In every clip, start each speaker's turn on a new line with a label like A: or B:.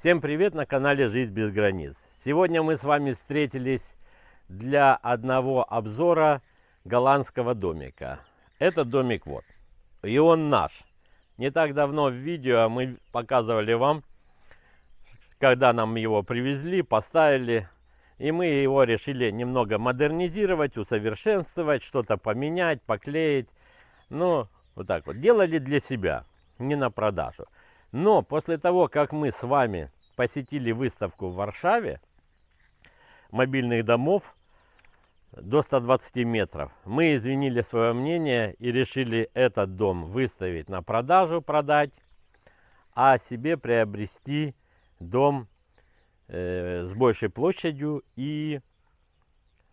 A: Всем привет на канале Жизнь без границ. Сегодня мы с вами встретились для одного обзора голландского домика. Этот домик вот, и он наш. Не так давно в видео мы показывали вам, когда нам его привезли, поставили. И мы его решили немного модернизировать, усовершенствовать, что-то поменять, поклеить. Ну, вот так вот. Делали для себя, не на продажу. Но после того, как мы с вами посетили выставку в Варшаве мобильных домов до 120 метров, мы изменили свое мнение и решили этот дом выставить на продажу, продать, а себе приобрести дом с большей площадью и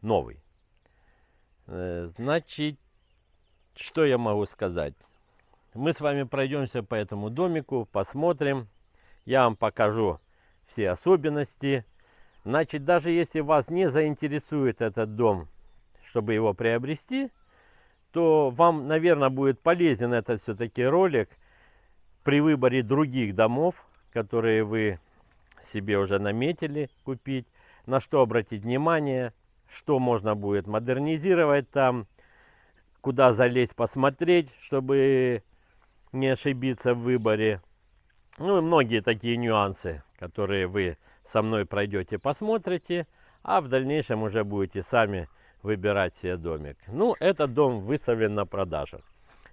A: новый. Значит, что я могу сказать? Мы с вами пройдемся по этому домику, посмотрим. Я вам покажу все особенности. Значит, даже если вас не заинтересует этот дом, чтобы его приобрести, то вам, наверное, будет полезен этот все-таки ролик при выборе других домов, которые вы себе уже наметили купить, на что обратить внимание, что можно будет модернизировать там, куда залезть посмотреть, чтобы не ошибиться в выборе. Ну и многие такие нюансы, которые вы со мной пройдете, посмотрите, а в дальнейшем уже будете сами выбирать себе домик. Ну, этот дом выставлен на продажу.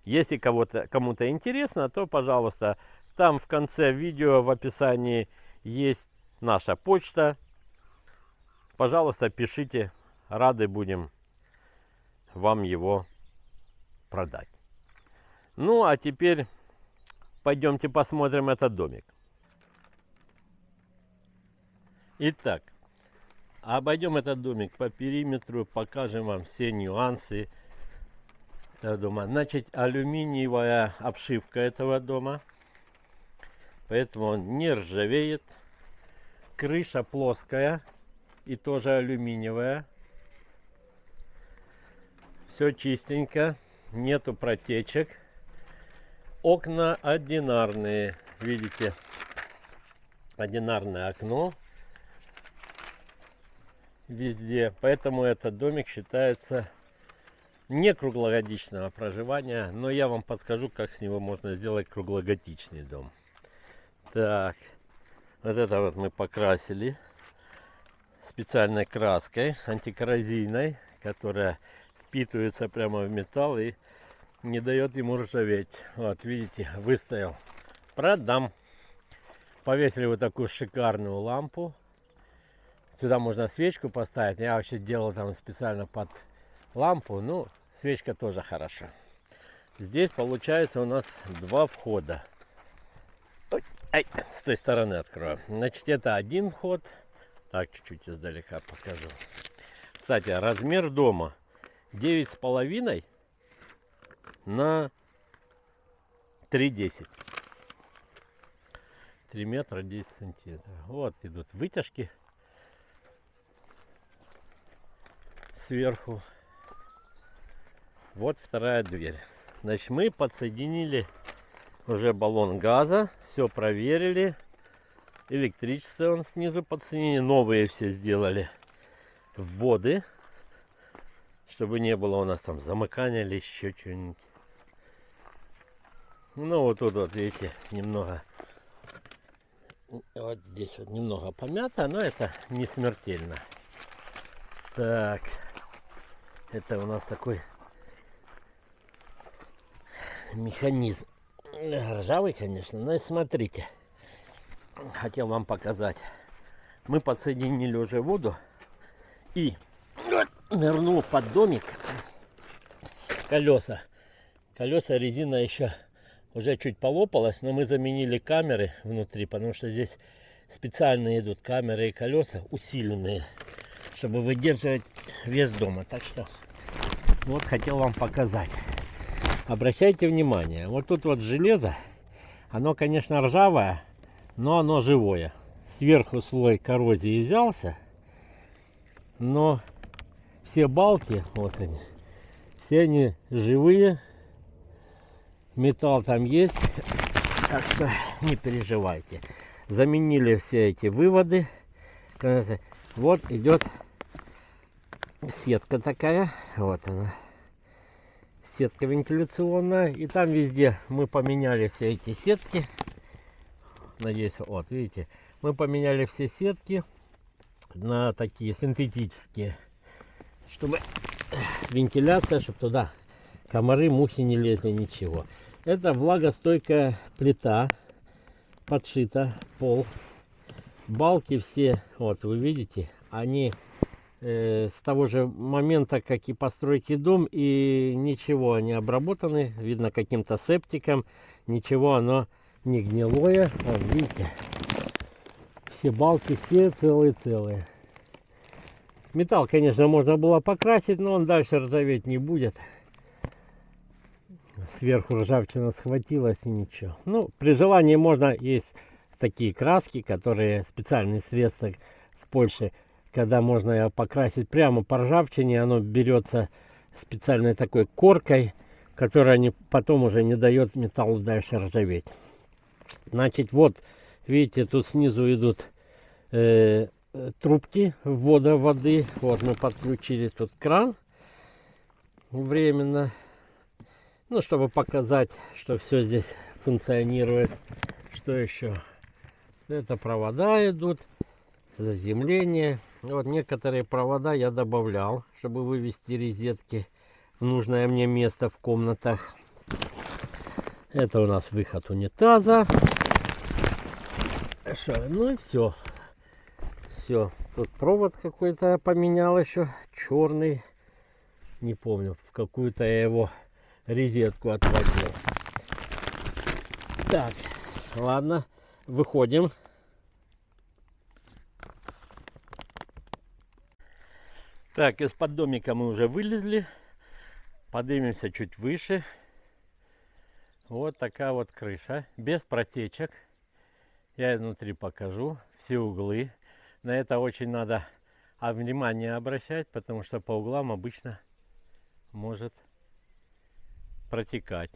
A: Если кому-то интересно, то, пожалуйста, там в конце видео в описании есть наша почта. Пожалуйста, пишите, рады будем вам его продать. Ну, а теперь пойдемте посмотрим этот домик. Итак, обойдем этот домик по периметру, покажем вам все нюансы этого дома. Значит, алюминиевая обшивка этого дома, поэтому он не ржавеет. Крыша плоская и тоже алюминиевая. Все чистенько, нету протечек. Окна одинарные, видите, одинарное окно везде, поэтому этот домик считается не круглогодичного проживания, но я вам подскажу, как с него можно сделать круглогодичный дом. Так, вот это вот мы покрасили специальной краской антикоррозийной, которая впитывается прямо в металл и не дает ему ржаветь. Вот, видите, выстоял. Продам. Повесили вот такую шикарную лампу. Сюда можно свечку поставить. Я вообще делал там специально под лампу. Ну, свечка тоже хороша. Здесь получается у нас два входа. Ай, с той стороны открою. Значит, это один вход. Так, чуть-чуть издалека покажу. Кстати, размер дома 9,5 на 3,10. 3 метра 10 сантиметров. Вот идут вытяжки сверху. Вот вторая дверь. Значит, мы подсоединили уже баллон газа. Все проверили. Электричество он снизу подсоединили. Новые все сделали вводы, чтобы не было у нас там замыкания или еще что-нибудь. Ну вот тут вот видите, немного, вот здесь вот немного помято, но это не смертельно. Так, это у нас такой механизм, ржавый, конечно, но смотрите, хотел вам показать. Мы подсоединили уже воду и нырнул под домик. Колеса резина еще уже чуть полопалась, но мы заменили камеры внутри, потому что здесь специально идут камеры и колеса усиленные, чтобы выдерживать вес дома. Так что вот хотел вам показать. Обращайте внимание, вот тут вот железо, оно, конечно, ржавое, но оно живое. Сверху слой коррозии взялся, но все балки, вот они, все они живые, металл там есть, так что не переживайте. заменили все эти выводы. Вот идет сетка такая. Вот она. Сетка вентиляционная. И там везде мы поменяли все эти сетки. Надеюсь, вот видите. Мы поменяли все сетки на такие синтетические. Чтобы вентиляция, чтобы туда комары, мухи не лезли, ничего. Это влагостойкая плита. Подшита пол. Балки все, вот вы видите, они с того же момента, как и постройки дом, и ничего не обработаны, видно каким-то септиком, ничего, оно не гнилое. Вот видите, все балки все целые. Металл, конечно, можно было покрасить, но он дальше ржаветь не будет. Сверху ржавчина схватилась и ничего. Ну, при желании можно, есть такие краски, которые специальные средства в Польше, когда можно ее покрасить прямо по ржавчине, оно берется специальной такой коркой, которая потом уже не дает металлу дальше ржаветь. Значит, вот, видите, тут снизу идут трубки ввода воды. Вот мы подключили тут кран временно. Ну, чтобы показать, что все здесь функционирует. Что еще? Это провода идут, заземление. Вот некоторые провода я добавлял, чтобы вывести розетки в нужное мне место в комнатах. Это у нас выход унитаза. Ну и все. Все. Тут провод какой-то я поменял еще. Черный. Не помню, в какую-то я его розетку отводил. Так, ладно. Выходим. Так, из-под домика мы уже вылезли. Поднимемся чуть выше. Вот такая вот крыша. Без протечек. Я изнутри покажу. Все углы. На это очень надо внимание обращать, потому что по углам обычно может протекать.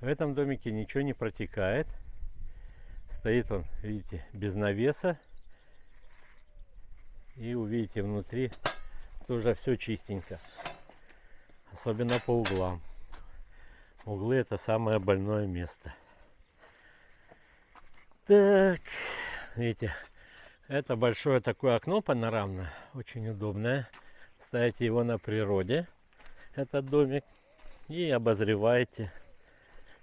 A: В этом домике ничего не протекает. Стоит он, видите, без навеса. И увидите, внутри тоже все чистенько. Особенно по углам. Углы — это самое больное место. Так, видите, это большое такое окно панорамное. Очень удобное. Ставите его на природе, этот домик. И обозреваете,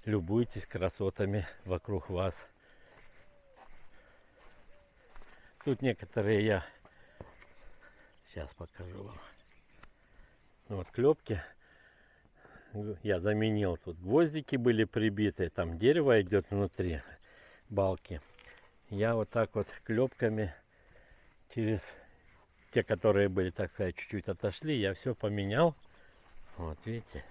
A: любуйтесь красотами вокруг вас. Тут некоторые я сейчас покажу вам. Вот клепки. Я заменил. Тут гвоздики были прибиты. Там дерево идет внутри. Балки. Я вот так вот клепками через те, которые были, так сказать, чуть-чуть отошли, я все поменял. Вот видите.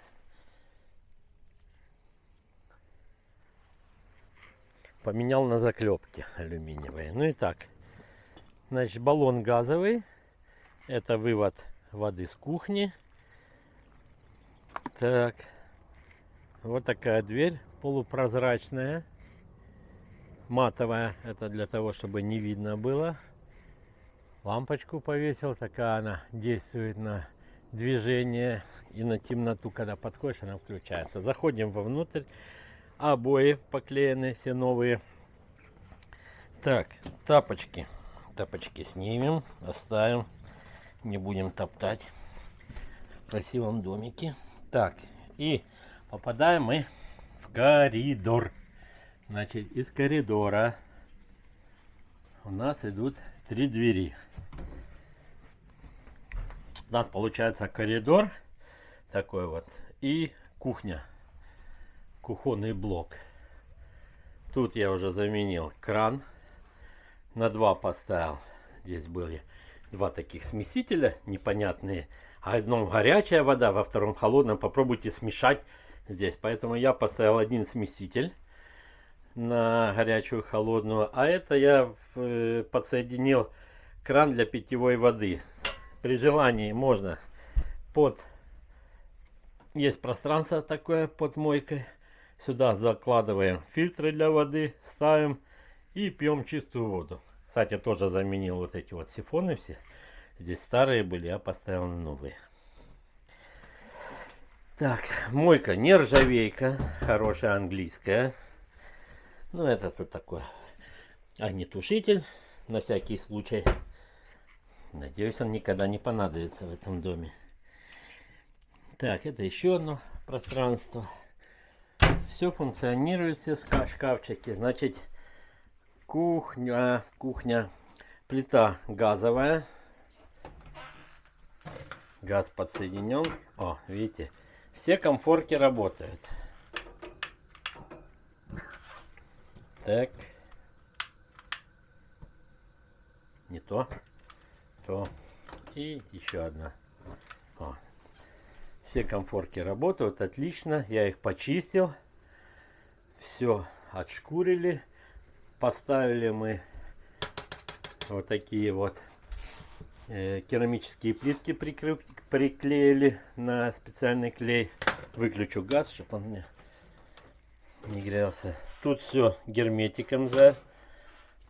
A: Поменял на заклепки алюминиевые. Ну и так. Значит, баллон газовый. Это вывод воды с кухни. Так. Вот такая дверь полупрозрачная. Матовая. Это для того, чтобы не видно было. Лампочку повесил. Такая она действует на движение и на темноту. Когда подходишь, она включается. Заходим вовнутрь. Обои поклеены, все новые. Так, тапочки. Тапочки снимем, оставим. Не будем топтать в красивом домике. Так, и попадаем мы в коридор. Значит, из коридора у нас идут 3 двери. У нас получается коридор такой вот и кухня. Кухонный блок. Тут я уже заменил кран. На 2 поставил. Здесь были 2 таких смесителя непонятные. В одном горячая вода, во втором холодная. Попробуйте смешать здесь. Поэтому я поставил один смеситель на горячую холодную. А это я подсоединил кран для питьевой воды. При желании можно есть пространство такое под мойкой. Сюда закладываем фильтры для воды, ставим И пьем чистую воду. Кстати, тоже заменил вот эти вот сифоны все. Здесь старые были, я поставил новые. Так, мойка нержавейка, хорошая английская. Ну, это тут такой огнетушитель, на всякий случай. Надеюсь, он никогда не понадобится в этом доме. Так, это еще одно пространство. Все функционирует, все шкафчики. Значит, кухня, плита газовая. Газ подсоединен. О, видите, все комфорки работают. Так. Не то. То. И еще одна. О. Все комфорки работают отлично. Я их почистил. Все отшкурили. Поставили мы вот такие вот керамические плитки, приклеили на специальный клей. Выключу газ, чтобы он мне не грелся. Тут все герметиком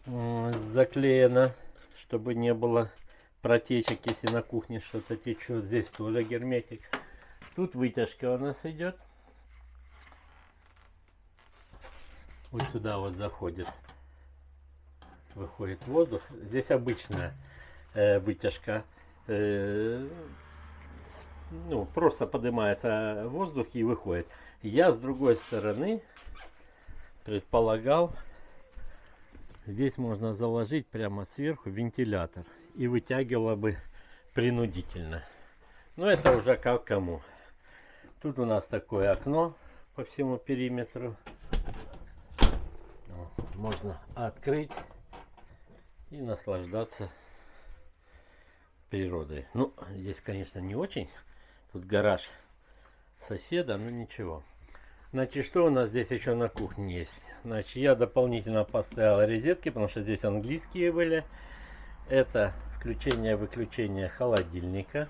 A: заклеено, чтобы не было протечек, если на кухне что-то течет. Здесь тоже герметик. Тут вытяжка у нас идет. Вот сюда вот заходит, выходит воздух. Здесь обычная вытяжка. Ну, просто поднимается воздух и выходит. Я с другой стороны предполагал, здесь можно заложить прямо сверху вентилятор и вытягивало бы принудительно. Но это уже как кому. Тут у нас такое окно по всему периметру. Можно открыть и наслаждаться природой. Ну, здесь, конечно, не очень. Тут гараж соседа, но ничего. Значит, что у нас здесь еще на кухне есть? Значит, я дополнительно поставил розетки, потому что здесь английские были. Это включение-выключение холодильника.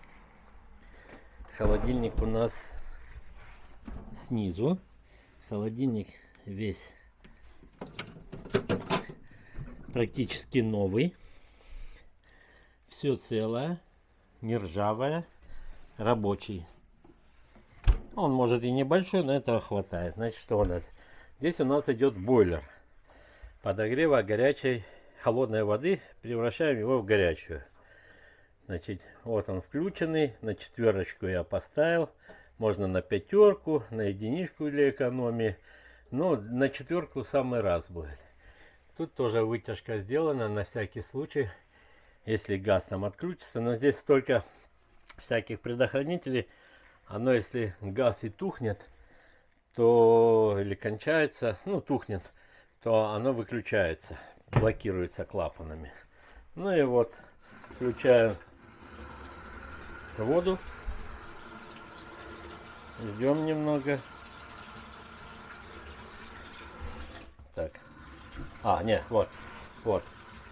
A: Холодильник у нас снизу. Холодильник весь практически новый. Все целое, не ржавое, рабочий. Он может и небольшой, но этого хватает. Значит, что у нас? Здесь у нас идет бойлер подогрева горячей холодной воды. Превращаем его в горячую. Значит, вот он включенный. На четверочку я поставил. Можно на пятерку, на единичку для экономии. Но на четверку в самый раз будет. Тут тоже вытяжка сделана на всякий случай, если газ там отключится. Но здесь столько всяких предохранителей. Оно, если газ и тухнет, то или кончается, ну тухнет, то оно выключается, блокируется клапанами. Ну и вот включаю воду, ждем немного. Так, нет, вот,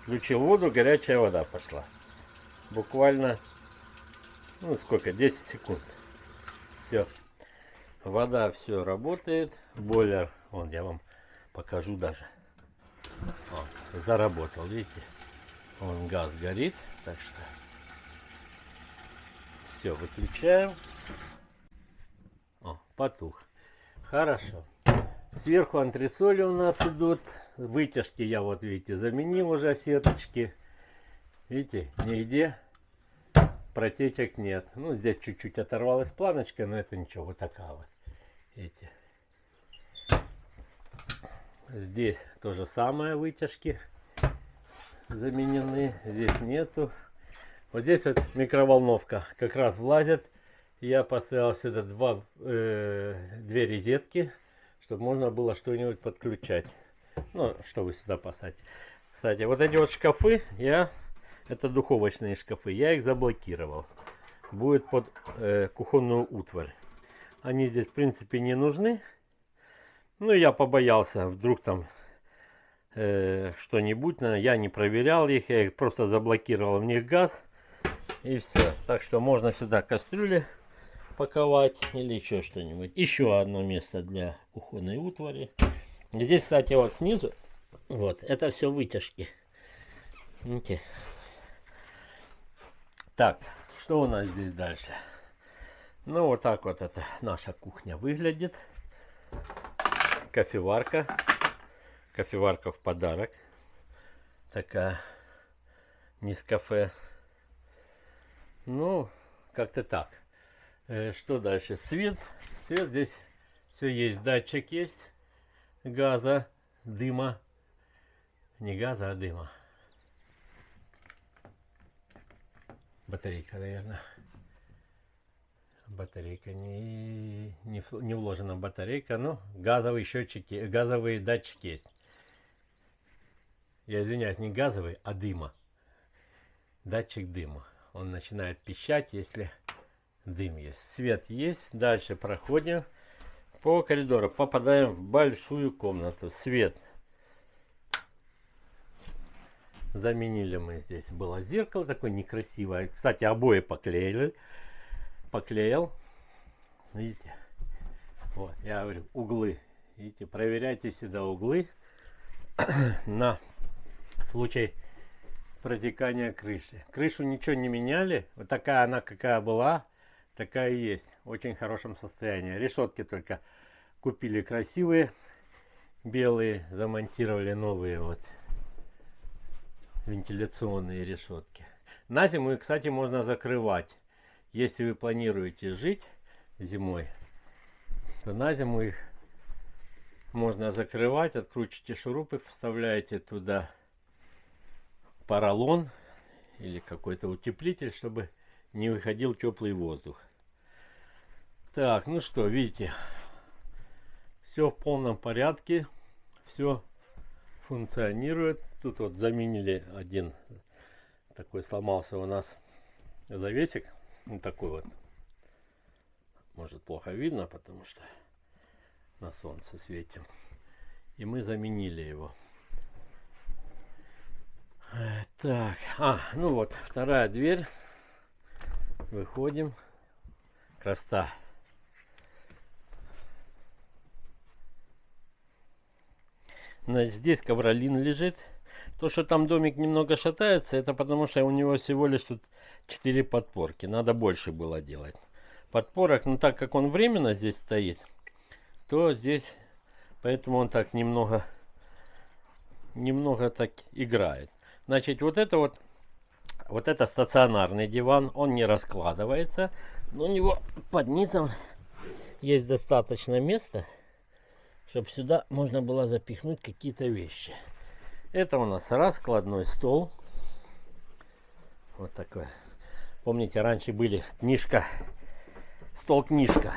A: включил воду, горячая вода пошла. Буквально, ну сколько, 10 секунд. Все, вода, все работает. Бойлер, вон я вам покажу даже. Заработал, видите? Вон газ горит, так что все, выключаем. Потух. Хорошо. Сверху антресоли у нас идут. Вытяжки я вот, видите, заменил уже сеточки. Видите, нигде протечек нет. Ну, здесь чуть-чуть оторвалась планочка, но это ничего. Вот такая вот. Видите. Здесь то же самое, вытяжки заменены. Здесь нету. Вот здесь вот микроволновка как раз влазит. Я поставил сюда две розетки, чтобы можно было что-нибудь подключать. Ну, что вы сюда поставите. Кстати, вот эти вот шкафы, это духовочные шкафы, я их заблокировал. Будет под кухонную утварь. Они здесь, в принципе, не нужны. Ну, я побоялся, вдруг там что-нибудь. Я не проверял их, я их просто заблокировал в них газ. И все. Так что можно сюда кастрюли паковать или еще что-нибудь. Еще одно место для кухонной утвари. Здесь, кстати, вот снизу Вот, это все вытяжки. Видите? Так, что у нас здесь дальше? Ну, вот так вот это наша кухня выглядит. Кофеварка. Кофеварка в подарок. Такая Нескафе. Ну, как-то так. Что дальше? Свет. Свет здесь все есть. Датчик есть. Газа, дыма. Не газа, а дыма. Батарейка, наверное. Батарейка не вложена батарейка, но газовые счетчики, газовые датчики есть. Я извиняюсь, не газовый, а дыма. Датчик дыма. Он начинает пищать, если дым есть. Свет есть. Дальше проходим по коридору. Попадаем в большую комнату. Свет. Заменили мы здесь. Было зеркало такое некрасивое. Кстати, обои поклеил. Видите? Вот, я говорю, углы. Видите, проверяйте всегда углы на случай протекания крыши. Крышу ничего не меняли. Вот такая она, какая была, такая и есть. В очень хорошем состоянии. Решетки только купили красивые, белые, замонтировали новые вот вентиляционные решетки. На зиму их, кстати, можно закрывать. Если вы планируете жить зимой, то на зиму их можно закрывать. Откручиваете шурупы, вставляете туда поролон или какой-то утеплитель, чтобы не выходил теплый воздух. Так, ну что, видите, все в полном порядке, все функционирует. Тут вот заменили один такой, сломался у нас завесик, вот такой вот, может плохо видно, потому что на солнце светим, и мы заменили его. Так, ну вот вторая дверь, выходим, красота. Значит, здесь ковролин лежит. То, что там домик немного шатается, это потому что у него всего лишь тут 4 подпорки. Надо больше было делать подпорок. Но так как он временно здесь стоит, то здесь, поэтому он так немного так играет. Значит, вот это стационарный диван. Он не раскладывается. Но у него под низом есть достаточно места, чтобы сюда можно было запихнуть какие-то вещи. Это у нас раскладной стол. Вот такой. Помните, раньше были книжка, стол-книжка.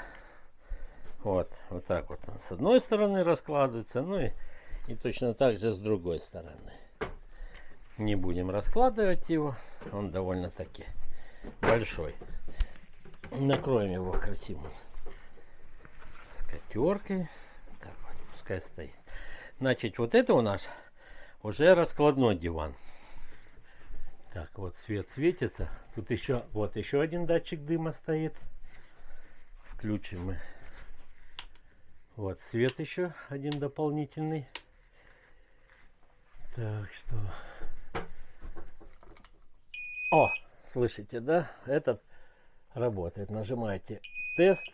A: Вот так вот. С одной стороны раскладывается, ну и точно так же с другой стороны. Не будем раскладывать его. Он довольно-таки большой. Накроем его красиво скатеркой. Так вот, пускай стоит. Значит, вот это у нас уже раскладной диван. Так, вот свет светится. Тут еще один датчик дыма стоит. Включим мы. Вот свет еще один дополнительный. Так что... О, слышите, да? Этот работает. Нажимаете тест.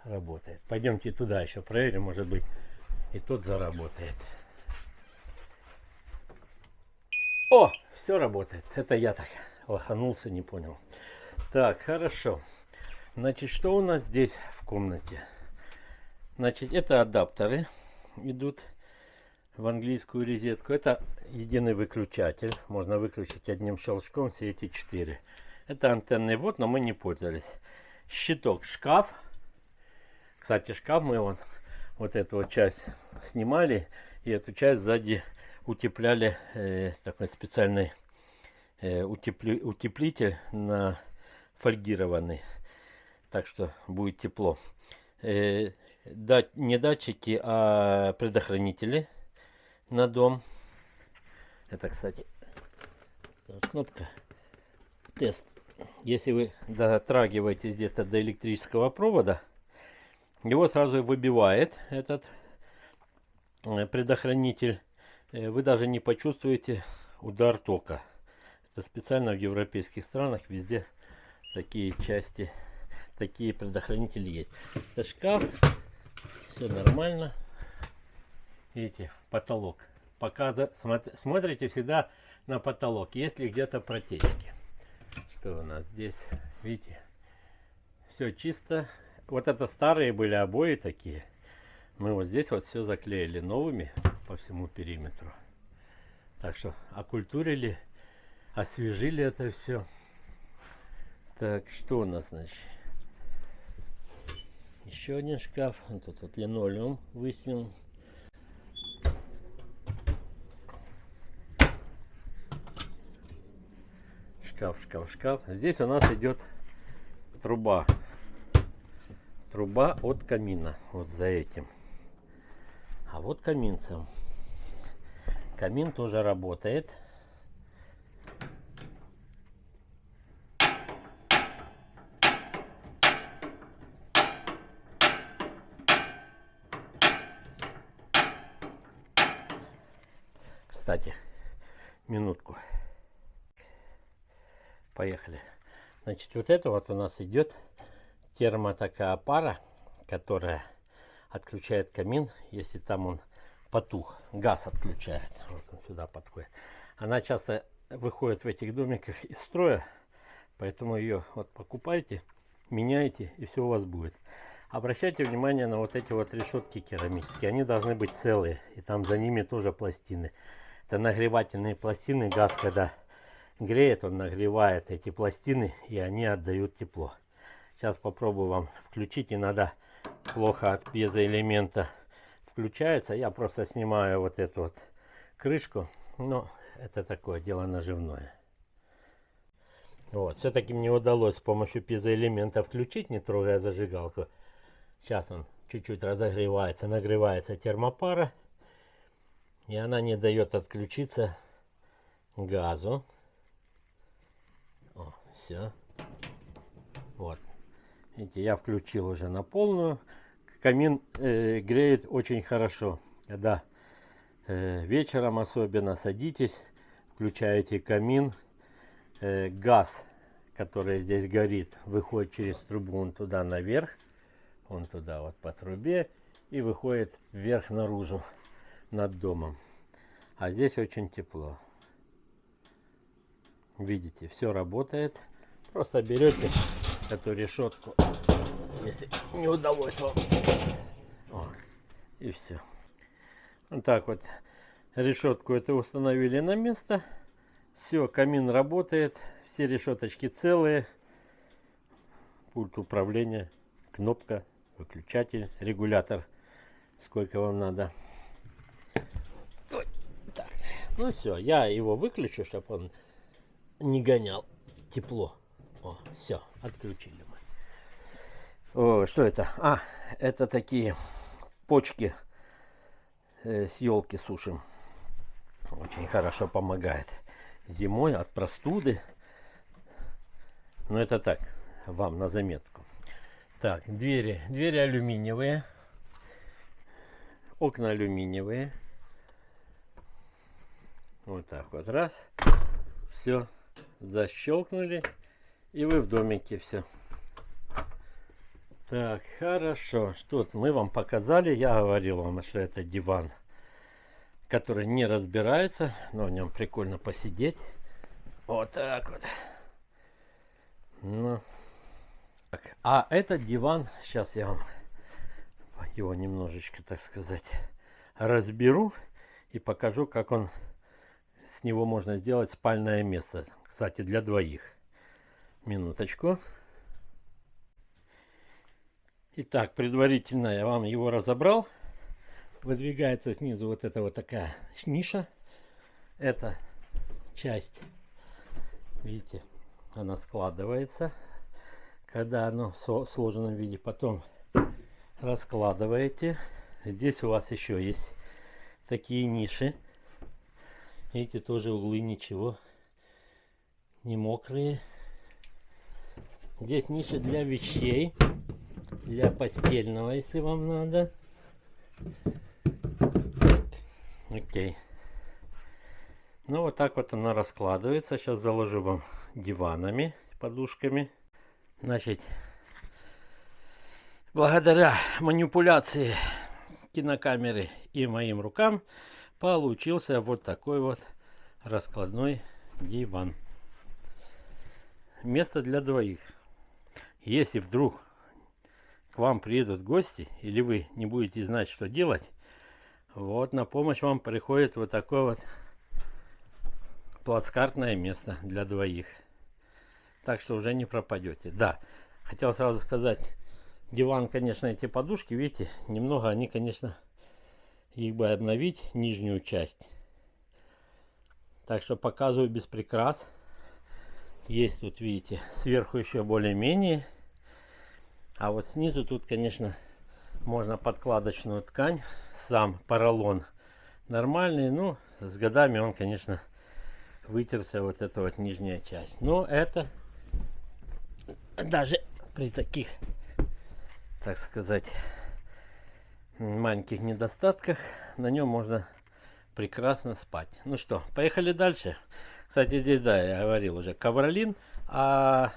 A: Работает. Пойдемте туда еще проверим. Может быть, и тот заработает. О, все работает. Это я так лоханулся, не понял. Так, хорошо. Значит, что у нас здесь в комнате? Значит, это адаптеры идут в английскую розетку. Это единый выключатель. Можно выключить одним щелчком все эти 4. Это антенный ввод, но мы не пользовались. Щиток, шкаф. Кстати, шкаф мы вот эту вот часть снимали. И эту часть сзади утепляли такой специальный утеплитель на фольгированный. Так что будет тепло. Не датчики, а предохранители на дом. Это, кстати, кнопка тест. Если вы дотрагиваетесь где-то до электрического провода, его сразу выбивает этот предохранитель. вы даже не почувствуете удар тока. Это специально в европейских странах везде такие части, такие предохранители есть. Это шкаф, все нормально. Видите, потолок. Смотрите всегда на потолок, есть ли где-то протечки. Что у нас здесь, видите, все чисто. Вот это старые были обои такие. Мы вот здесь вот все заклеили новыми по всему периметру. Так что окультурили, освежили это все. Так, что у нас, значит? Еще один шкаф. Тут вот линолеум выснял. Шкаф. Здесь у нас идет труба. Труба от камина. Вот за этим. А вот камин сам. Камин тоже работает. Кстати, минутку. Поехали. Значит, вот это вот у нас идет термо такая пара, которая отключает камин, если там он потух. Газ отключает. Вот он сюда подходит. Она часто выходит в этих домиках из строя, поэтому ее вот покупайте, меняйте, и все у вас будет. Обращайте внимание на вот эти вот решетки керамические. Они должны быть целые, и там за ними тоже пластины. Это нагревательные пластины. Газ, когда греет, он нагревает эти пластины, и они отдают тепло. Сейчас попробую вам включить. Иногда плохо от пьезоэлемента включается. Я просто снимаю вот эту вот крышку. Но это такое дело наживное. Вот. Все-таки мне удалось с помощью пьезоэлемента включить, не трогая зажигалку. Сейчас он чуть-чуть разогревается, нагревается термопара. И она не дает отключиться газу. О, все. Вот. Видите, я включил уже на полную. Камин греет очень хорошо. Когда вечером особенно садитесь, включаете камин, газ, который здесь горит, выходит через трубу он туда наверх, он туда вот по трубе и выходит вверх наружу над домом. А здесь очень тепло. Видите, все работает. Просто берете эту решетку, если не удалось вам. О, и все. Вот так вот решетку это установили на место. Все, камин работает. Все решеточки целые. Пульт управления, кнопка, выключатель, регулятор. Сколько вам надо. Ой, так. Ну все, я его выключу, чтобы он не гонял тепло. О, все, отключили мы. О, что это? А, это такие почки с елки сушим. Очень хорошо помогает зимой от простуды. Но это так, вам на заметку. Так, двери алюминиевые. Окна алюминиевые. Вот так вот, раз. Все, защелкнули. И вы в домике, все. Так, хорошо. Что мы вам показали. Я говорил вам, что это диван, который не разбирается, но в нем прикольно посидеть. Вот так вот. Ну. Так, а этот диван, сейчас я вам его немножечко, так сказать, разберу и покажу, как он, с него можно сделать спальное место. Кстати, для двоих. Минуточку. Итак, предварительно я вам его разобрал. Выдвигается снизу вот эта вот такая ниша. Это часть, видите, она складывается. Когда оно в сложенном виде, потом раскладываете. Здесь у вас еще есть такие ниши. Видите, тоже углы ничего не мокрые. Здесь ниша для вещей, для постельного, если вам надо. Окей. Ну вот так вот она раскладывается. Сейчас заложу вам диванами, подушками. Значит, благодаря манипуляции кинокамеры и моим рукам получился вот такой вот раскладной диван. Место для двоих. Если вдруг к вам приедут гости, или вы не будете знать, что делать, вот на помощь вам приходит вот такое вот плацкартное место для двоих. Так что уже не пропадете. Да, хотел сразу сказать, диван, конечно, эти подушки, видите, немного они, конечно, их бы обновить, нижнюю часть. Так что показываю без прикрас. Есть тут, видите, сверху еще более-менее. А вот снизу тут, конечно, можно подкладочную ткань. Сам поролон нормальный. Ну, с годами он, конечно, вытерся, вот эта вот нижняя часть. Но это даже при таких, так сказать, маленьких недостатках на нем можно прекрасно спать. Ну что, поехали дальше. Кстати, здесь, да, я говорил уже, ковролин, а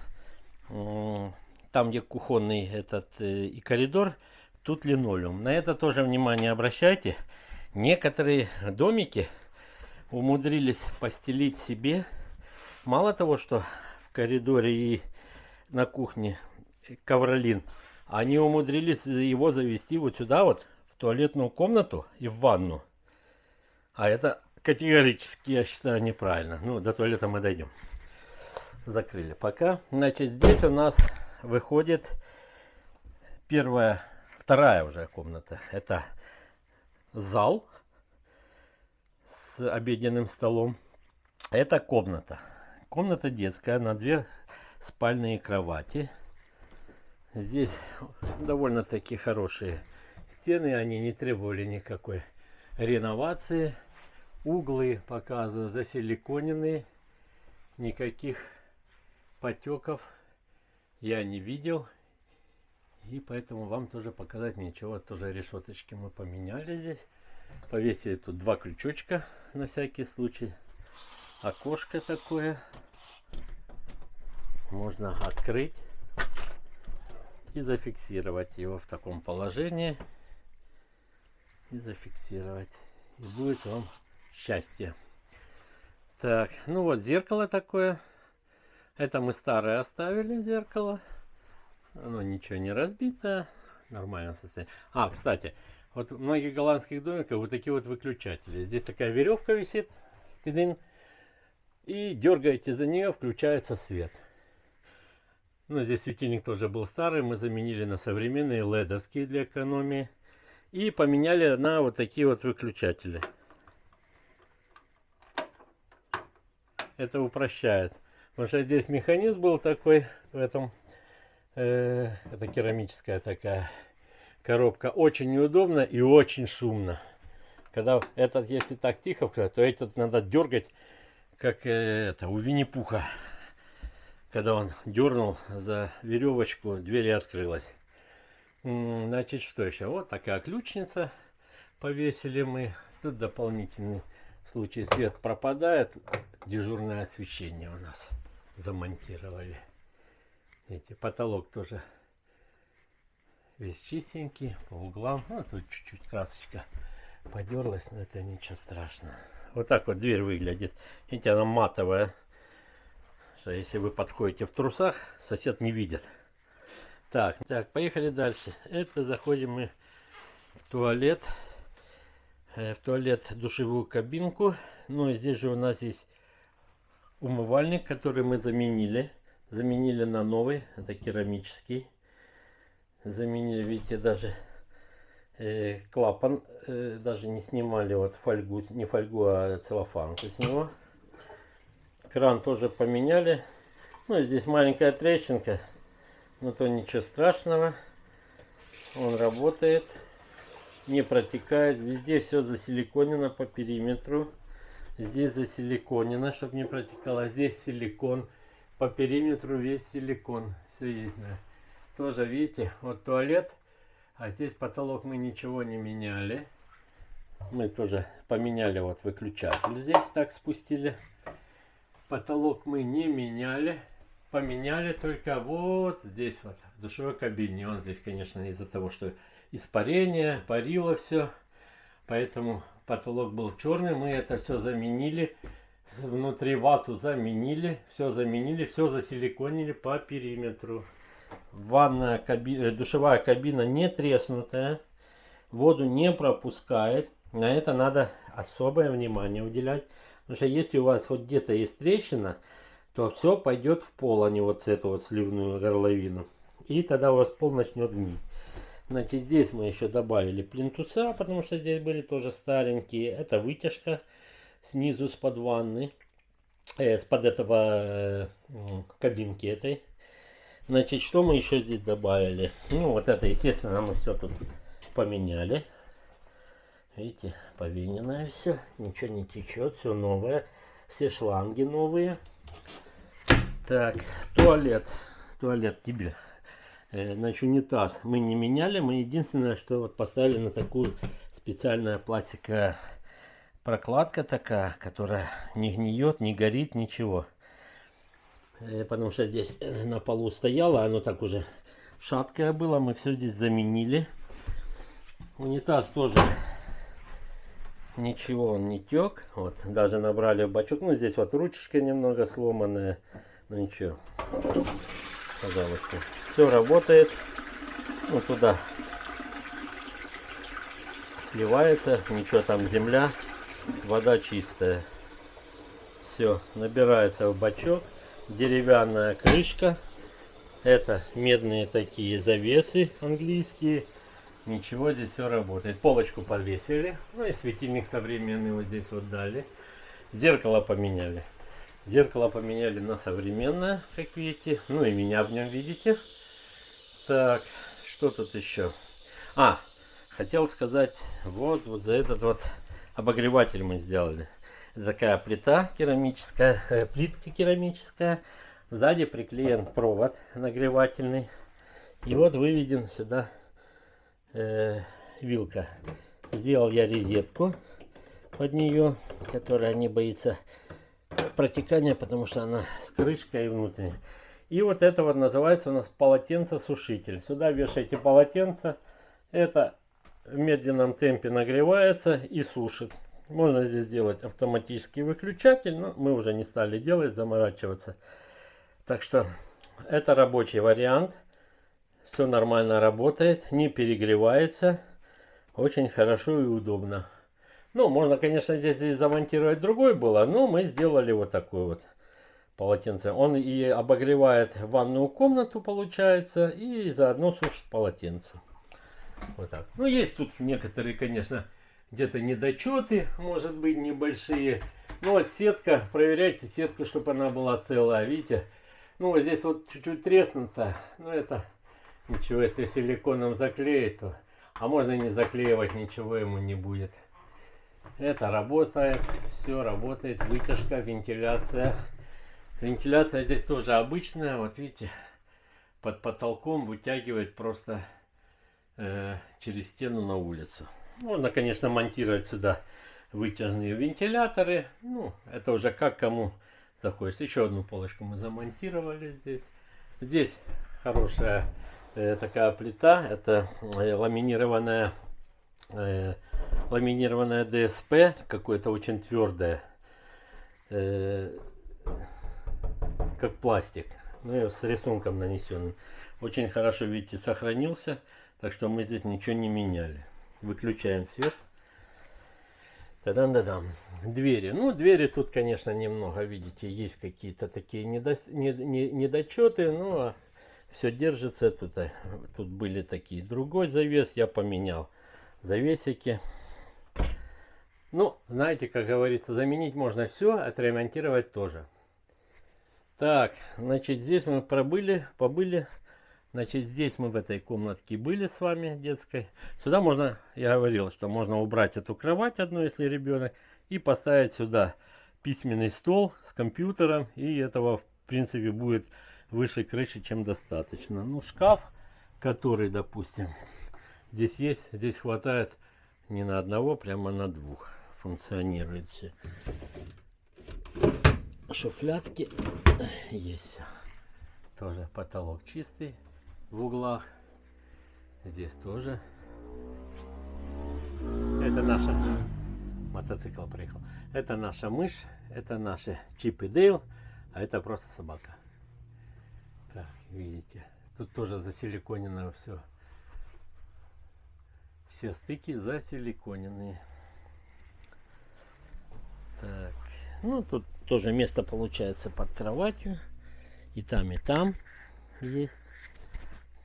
A: там, где кухонный этот и коридор, тут линолеум. На это тоже внимание обращайте. Некоторые домики умудрились постелить себе, мало того, что в коридоре и на кухне ковролин, они умудрились его завести вот сюда вот, в туалетную комнату и в ванну. А это категорически, я считаю, неправильно. Ну, до туалета мы дойдем. Закрыли пока. Значит, здесь у нас выходит вторая уже комната. Это зал с обеденным столом. Это комната. Комната детская на 2 спальные кровати. Здесь довольно-таки хорошие стены. Они не требовали никакой реновации. Углы, показываю, засиликонены. Никаких потеков я не видел. И поэтому вам тоже показать ничего. Тоже решеточки мы поменяли здесь. Повесили тут 2 крючочка на всякий случай. Окошко такое. Можно открыть и зафиксировать его в таком положении. И зафиксировать. И будет вам счастье. Так, ну вот зеркало такое. Это мы старое оставили зеркало. Оно ничего не разбито. В нормальном состоянии. А, кстати, вот в многих голландских домиках вот такие вот выключатели. Здесь такая веревка висит. И дергаете за нее, включается свет. Ну, здесь светильник тоже был старый. Мы заменили на современные ледовские для экономии. И поменяли на вот такие вот выключатели. Это упрощает. Потому что здесь механизм был такой в этом. Это керамическая такая коробка. Очень неудобно и очень шумно. Когда этот, если так тихо, то этот надо дергать, как это у Винни-Пуха. Когда он дернул за веревочку, дверь открылась. Значит, что еще? Вот такая ключница повесили мы. Тут дополнительный, в случае свет пропадает, дежурное освещение у нас замонтировали. Видите, потолок тоже весь чистенький, по углам. Ну, тут чуть-чуть красочка подерлась, но это ничего страшного. Вот так вот дверь выглядит. Видите, она матовая. Что если вы подходите в трусах, сосед не видит. Так, поехали дальше. Это заходим мы в туалет. В туалет душевую кабинку. Ну и здесь же у нас есть умывальник, который мы заменили. Заменили на новый. Это керамический. Заменили, видите, даже клапан. Даже не снимали вот фольгу. Не фольгу, а целлофанку с него. Кран тоже поменяли. Ну и здесь маленькая трещинка. Но то ничего страшного. Он работает. Не протекает. Везде все засиликонено по периметру. Здесь засиликонено, чтобы не протекало. Здесь силикон. По периметру весь силикон. Все есть. Да. Тоже видите, вот туалет. А здесь потолок мы ничего не меняли. Мы тоже поменяли вот выключатель. Здесь так спустили. Потолок мы не меняли. Поменяли только вот здесь вот, в душевой кабине. Он здесь, конечно, из-за того, что испарение, парило все. Поэтому потолок был черный. Мы это все заменили. Внутри вату заменили. Все засиликонили по периметру. Ванная кабина, душевая кабина не треснутая. Воду не пропускает. На это надо особое внимание уделять. Потому что если у вас вот где-то есть трещина, то все пойдет в пол, а не вот с эту вот сливную горловину. И тогда у вас пол начнет гнить. Значит, здесь мы еще добавили плинтуса, потому что здесь были тоже старенькие. Это вытяжка снизу с-под ванны, с-под этого кабинки этой. Значит, что мы еще здесь добавили? Ну, вот это, естественно, мы все тут поменяли. Видите, повиненное все, ничего не течет, все новое. Все шланги новые. Так, туалет кибель. Значит, унитаз мы не меняли. Мы единственное, что вот поставили на такую специальную пластиковая прокладка такая, которая не гниет, не горит, ничего. Потому что здесь на полу стояло, оно так уже шаткое было. Мы все здесь заменили. Унитаз тоже ничего, он не тек. Вот, даже набрали в бачок. Ну, здесь вот ручечка немного сломанная. Ну ничего, пожалуйста. Все работает. Ну, туда сливается. Ничего, там земля. Вода чистая. Все, набирается в бачок. Деревянная крышка. Это медные такие завесы английские. Ничего, здесь все работает. Полочку повесили. Ну и светильник современный вот здесь вот дали. Зеркало поменяли. Зеркало поменяли на современное, как видите. Ну и меня в нем видите. Так, что тут еще? Хотел сказать, вот за этот вот обогреватель мы сделали. Это такая плита керамическая, плитка керамическая. Сзади приклеен провод нагревательный. И вот выведен сюда вилка. Сделал я розетку под нее, которая не боится протекания, потому что она с крышкой внутренней. И вот это вот называется у нас полотенцесушитель. Сюда вешаете полотенце. Это в медленном темпе нагревается и сушит. Можно здесь сделать автоматический выключатель, но мы уже не стали делать, заморачиваться. Так что это рабочий вариант. Все нормально работает, не перегревается. Очень хорошо и удобно. Ну, можно, конечно, здесь замонтировать другой было, но мы сделали вот такой вот полотенце. Он и обогревает ванную комнату, получается, и заодно сушит полотенце. Вот так. Ну, есть тут некоторые, конечно, где-то недочеты, может быть, небольшие. Ну, вот сетка, проверяйте сетку, чтобы она была целая, видите. Ну, вот здесь вот чуть-чуть треснуто, но это ничего, если силиконом заклеить, то... А можно и не заклеивать, ничего ему не будет. Это работает, все работает, вытяжка, вентиляция. Вентиляция здесь тоже обычная, вот видите, под потолком вытягивает просто через стену на улицу. Можно, конечно, монтировать сюда вытяжные вентиляторы. Ну, это уже как кому захочется. Еще одну полочку мы замонтировали здесь. Здесь хорошая такая плита. Это ламинированная ДСП. Какое-то очень твердое. Как пластик. Ну, с рисунком нанесенным. Очень хорошо, видите, сохранился. Так что мы здесь ничего не меняли. Выключаем свет. Та-дам-да-дам. Двери. Ну, двери тут, конечно, немного, видите, есть какие-то такие недочеты. Но все держится. Тут были такие. Другой завес я поменял. Завесики. Ну, знаете, как говорится, заменить можно все, отремонтировать тоже. Так, значит, здесь мы побыли. Значит, здесь мы в этой комнатке были с вами, детской. Сюда можно, я говорил, что можно убрать эту кровать одну, если ребенок, и поставить сюда письменный стол с компьютером. И этого, в принципе, будет выше крыши, чем достаточно. Ну, шкаф, который, допустим, здесь есть, здесь хватает Не на одного, прямо на двух функционирует все. Шуфлядки есть. Тоже потолок чистый в углах. Здесь тоже. Это наша... Мотоцикл приехал. Это наша мышь. Это наши Чип и Дейл. А это просто собака. Так, видите. Тут тоже засиликонено все. Все стыки засиликоненные. Так. Ну, тут тоже место получается под кроватью. И там есть.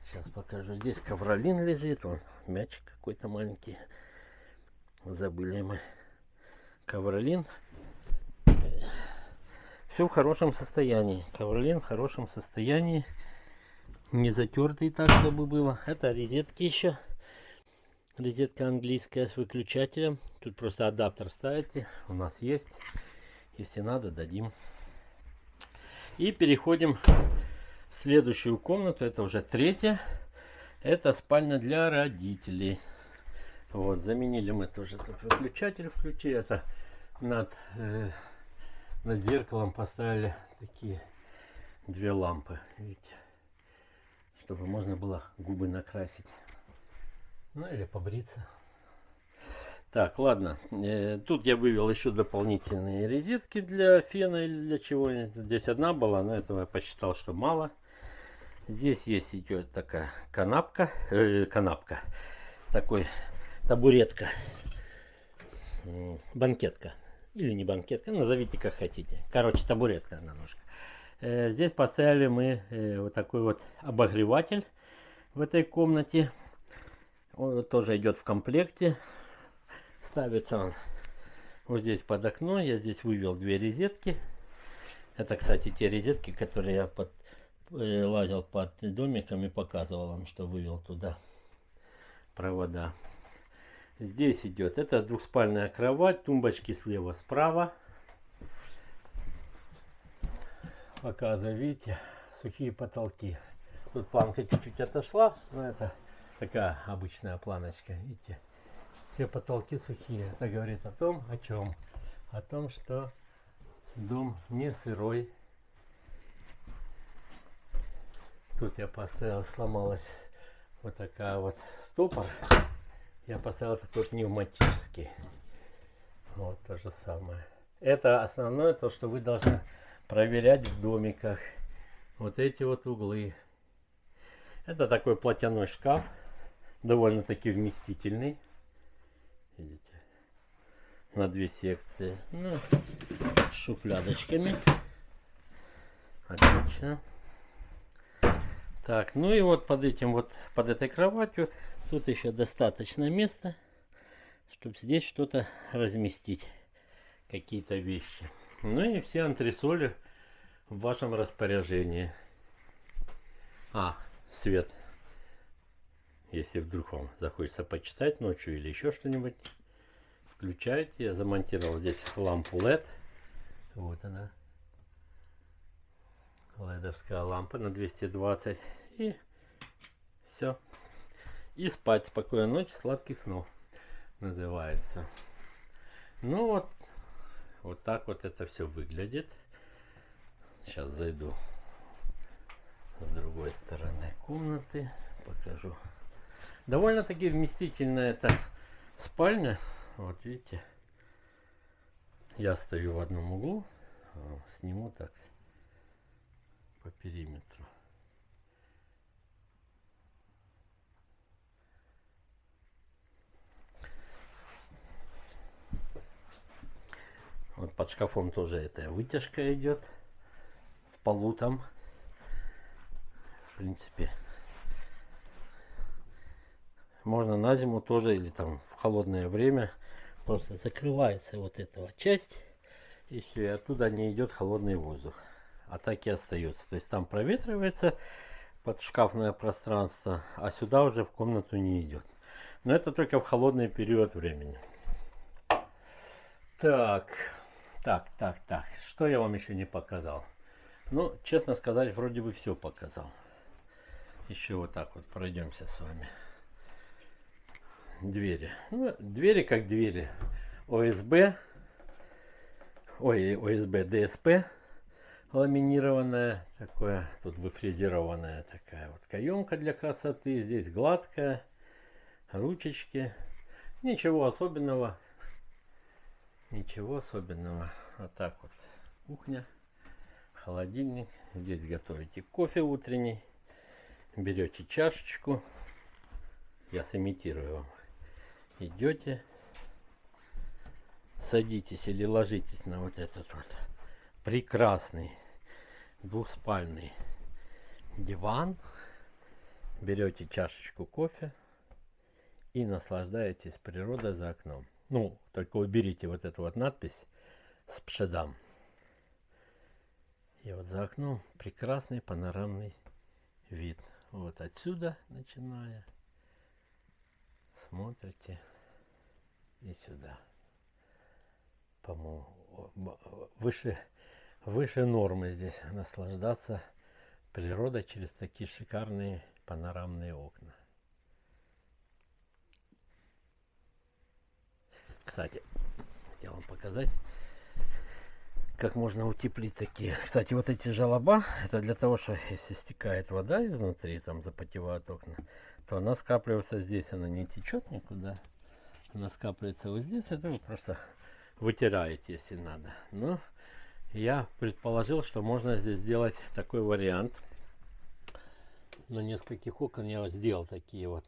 A: Сейчас покажу. Здесь ковролин лежит. Вон мячик какой-то маленький. Забыли мы. Ковролин. Все в хорошем состоянии. Ковролин в хорошем состоянии. Не затертый так, чтобы было. Это розетки еще. Розетка английская с выключателем. Тут просто адаптер ставите. У нас есть. Если надо, дадим. И переходим в следующую комнату. Это уже третья. Это спальня для родителей. Вот, заменили мы тоже тут выключатель. Это над зеркалом поставили такие две лампы. Видите? Чтобы можно было губы накрасить. Ну или побриться. Так, ладно. Тут я вывел еще дополнительные розетки для фена или для чего. Здесь одна была, но этого я посчитал, что мало. Здесь есть идет такая канапка. Такой табуретка. Банкетка. Или не банкетка. Назовите как хотите. Короче, табуретка на ножках. Здесь поставили мы вот такой вот обогреватель в этой комнате. Он тоже идет в комплекте. Ставится он вот здесь под окно. Я здесь вывел две розетки. Это, кстати, те розетки, которые я лазил под домиком и показывал вам, что вывел туда провода. Здесь идет, это двухспальная кровать, тумбочки слева, справа. Показываю, видите, сухие потолки. Тут планка чуть-чуть отошла, но это такая обычная планочка, видите. Все потолки сухие. Это говорит о том, о чем? О том, что дом не сырой. Тут я поставил, сломалась вот такая вот стопор. Я поставил такой пневматический. Вот то же самое. Это основное, то, что вы должны проверять в домиках. Вот эти вот углы. Это такой платяной шкаф. Довольно-таки вместительный. Видите? На две секции. Ну, с шуфлядочками. Отлично. Так, ну и вот под этим вот, под этой кроватью, тут еще достаточно места, чтобы здесь что-то разместить, какие-то вещи. Ну и все антресоли в вашем распоряжении. Свет. Если вдруг вам захочется почитать ночью или еще что-нибудь, включайте. Я замонтировал здесь лампу LED. Вот она. Ледовская лампа на 220. И все. И спать. Спокойной ночи, сладких снов. Называется. Ну вот. Вот так вот это все выглядит. Сейчас зайду с другой стороны комнаты. Покажу. Довольно-таки вместительная эта спальня. Вот видите. Я стою в одном углу. Сниму так. По периметру. Вот под шкафом тоже эта вытяжка идет. В полу там. В принципе. Можно на зиму тоже или там в холодное время. Просто закрывается вот эта вот часть. И все, и оттуда не идет холодный воздух. А так и остается. То есть там проветривается под шкафное пространство, а сюда уже в комнату не идет. Но это только в холодный период времени. Так. Что я вам еще не показал? Ну, честно сказать, вроде бы все показал. Еще вот так вот пройдемся с вами. двери. Ну, двери как двери. ОСБ. Ой, ОСБ, ДСП. Ламинированная. Такое, тут выфрезерованная такая вот каемка для красоты. Здесь гладкая. Ручечки. Ничего особенного. Ничего особенного. Вот так вот. Кухня. Холодильник. Здесь готовите кофе утренний. Берете чашечку. Я сымитирую вам. Идете. Садитесь или ложитесь на вот этот вот прекрасный двухспальный диван. Берете чашечку кофе и наслаждаетесь природой за окном. Ну, только уберите вот эту вот надпись с пшедам. И вот за окном прекрасный панорамный вид. Вот отсюда начиная. Смотрите и сюда. По-моему, выше нормы здесь наслаждаться природой через такие шикарные панорамные окна. Кстати, хотел вам показать, как можно утеплить такие. Кстати, вот эти желоба, это для того, что если стекает вода изнутри, там запотевают окна, то она скапливается здесь, она не течет никуда. Она скапливается вот здесь, это вы просто вытираете, если надо. Но я предположил, что можно здесь сделать такой вариант. На нескольких окон я вот сделал такие вот,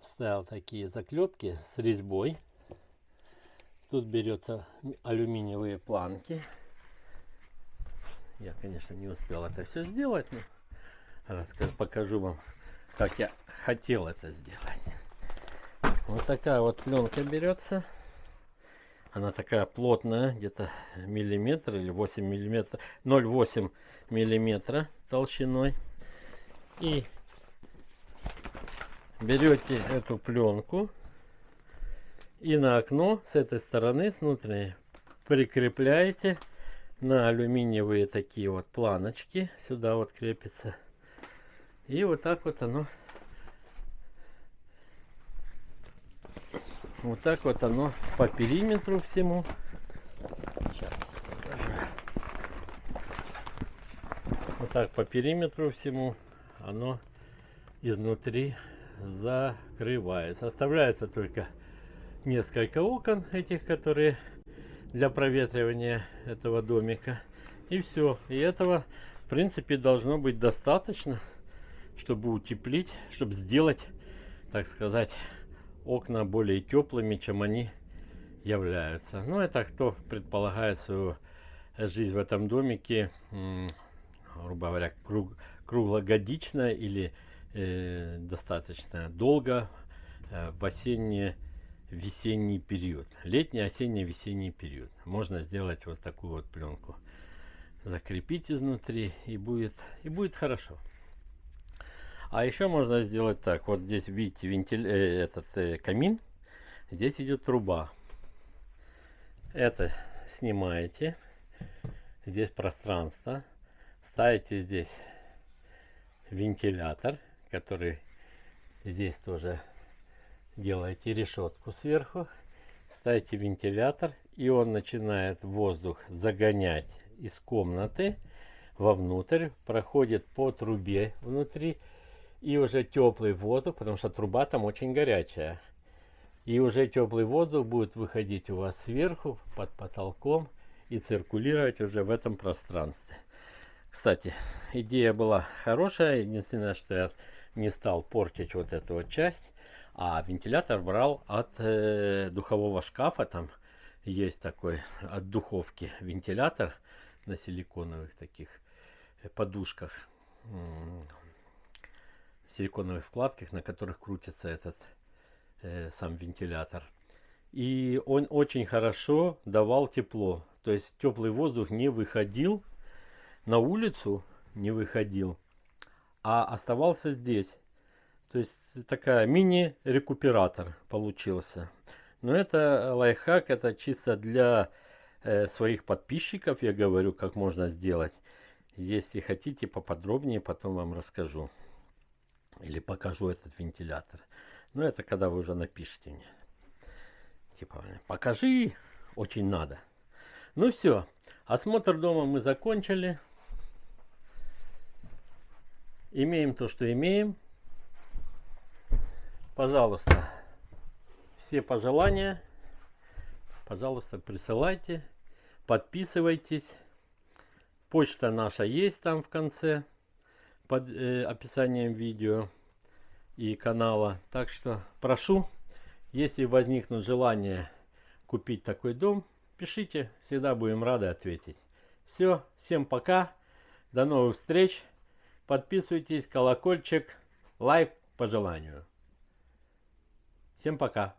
A: вставил такие заклепки с резьбой. Тут берется алюминиевые планки. Я, конечно, не успел это все сделать, но покажу вам, как я хотел это сделать. Вот такая вот пленка берется. Она такая плотная, где-то миллиметр или 8 миллиметров, 0,8 миллиметра толщиной. И берете эту пленку и на окно с этой стороны, с внутренней, прикрепляете на алюминиевые такие вот планочки. Сюда вот крепится. И вот так вот оно. Вот так вот оно по периметру всему. Сейчас покажу. Вот так по периметру всему оно изнутри закрывается. Оставляется только несколько окон этих, которые для проветривания этого домика. И все. И этого, в принципе, должно быть достаточно, чтобы утеплить, чтобы сделать, так сказать, окна более теплыми, чем они являются. Но это кто предполагает свою жизнь в этом домике, грубо говоря, круглогодично или достаточно долго в осенне-весенний период. Летний, осенне-весенний период. Можно сделать вот такую вот пленку. Закрепить изнутри и будет хорошо. А еще можно сделать так. Вот здесь видите камин. Здесь идет труба. Это снимаете. Здесь пространство. Ставите здесь вентилятор, который здесь тоже делаете решетку сверху. Ставите вентилятор, и он начинает воздух загонять из комнаты вовнутрь, проходит по трубе внутри. И уже теплый воздух, потому что труба там очень горячая. И уже теплый воздух будет выходить у вас сверху, под потолком, и циркулировать уже в этом пространстве. Кстати, идея была хорошая. Единственное, что я не стал портить вот эту вот часть. А вентилятор брал от духового шкафа. Там есть такой от духовки вентилятор на силиконовых таких подушках. Силиконовых вкладках, на которых крутится этот сам вентилятор. И он очень хорошо давал тепло. То есть теплый воздух не выходил на улицу, не выходил, а оставался здесь. То есть такая мини-рекуператор получился. Но это лайфхак, это чисто для своих подписчиков. Я говорю, как можно сделать. Если хотите поподробнее, потом вам расскажу. Или покажу этот вентилятор. Но это когда вы уже напишите мне. Типа, покажи, очень надо. Ну все, осмотр дома мы закончили. Имеем то, что имеем. Пожалуйста, все пожелания, пожалуйста, присылайте, подписывайтесь. Почта наша есть там в конце, под описанием видео и канала. Так что прошу, если возникнут желание купить такой дом, пишите, всегда будем рады ответить. Все, всем пока, до новых встреч. Подписывайтесь, колокольчик, лайк по желанию. Всем пока.